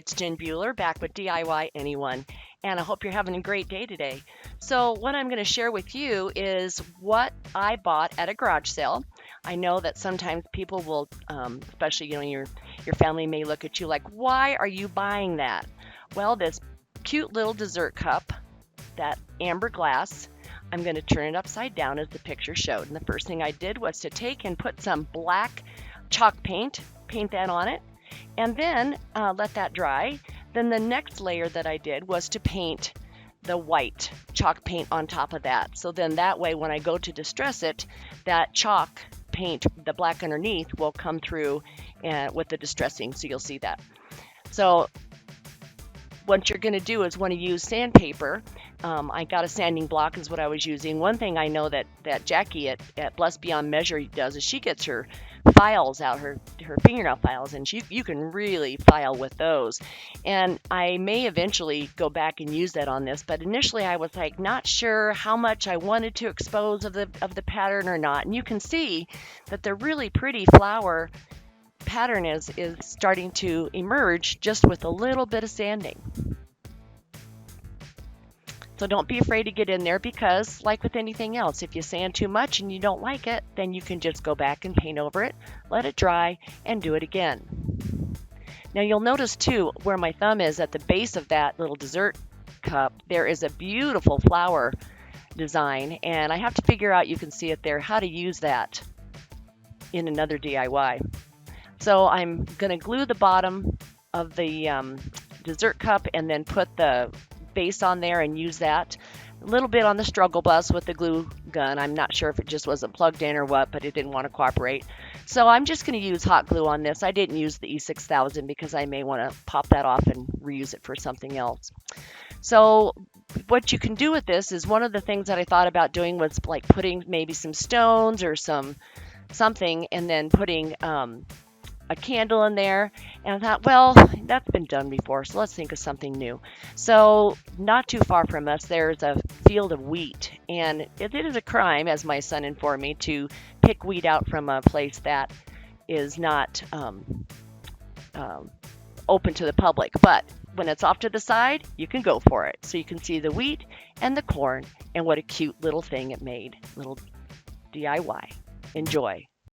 it's Jen Bueller back with DIY Anyone, and I hope you're having a great day today. So, what I'm going to share with you is what I bought at a garage sale. I know that sometimes people will, especially your family may look at you like, "Why are you buying that?" Well, this cute little dessert cup, that amber glass, I'm going to turn it upside down as the picture showed. And the first thing I did was to take and put some black chalk paint that on it and then let that dry. Then the next layer that I did was to paint the white chalk paint on top of that. So then that way, when I go to distress it, that chalk paint, the black underneath, will come through with the distressing. So you'll see that. So what you're going to do is want to use sandpaper. I got a sanding block is what I was using. One thing I know that Jackie at Blessed Beyond Measure does is she gets her files out, her fingernail files, and you can really file with those. And I may eventually go back and use that on this, but initially I was like not sure how much I wanted to expose of the pattern or not. And you can see that the really pretty flower pattern is starting to emerge just with a little bit of sanding. So don't be afraid to get in there because, like with anything else, if you sand too much and you don't like it, then you can just go back and paint over it, let it dry, and do it again. Now you'll notice too, where my thumb is at the base of that little dessert cup, there is a beautiful flower design, and I have to figure out, you can see it there, how to use that in another DIY. So I'm going to glue the bottom of the dessert cup and then put the base on there and use that. A little bit on the struggle bus with the glue gun. I'm not sure if it just wasn't plugged in or what, but it didn't want to cooperate. So I'm just going to use hot glue on this. I didn't use the E6000 because I may want to pop that off and reuse it for something else. So what you can do with this is, one of the things that I thought about doing was like putting maybe some stones or something and then putting a candle in there, and I thought, well, that's been done before, so let's think of something new. So not too far from us, there's a field of wheat, and it is a crime, as my son informed me, to pick wheat out from a place that is not open to the public. But when it's off to the side, you can go for it. So you can see the wheat and the corn, and what a cute little thing it made. Little DIY. Enjoy.